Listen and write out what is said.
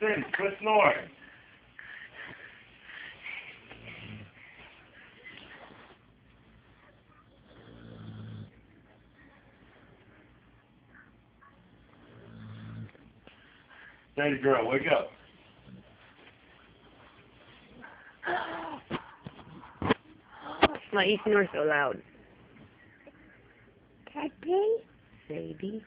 Sadie, quit snoring. Sadie girl, wake up. Why you snore so loud? Cat pee? Sadie.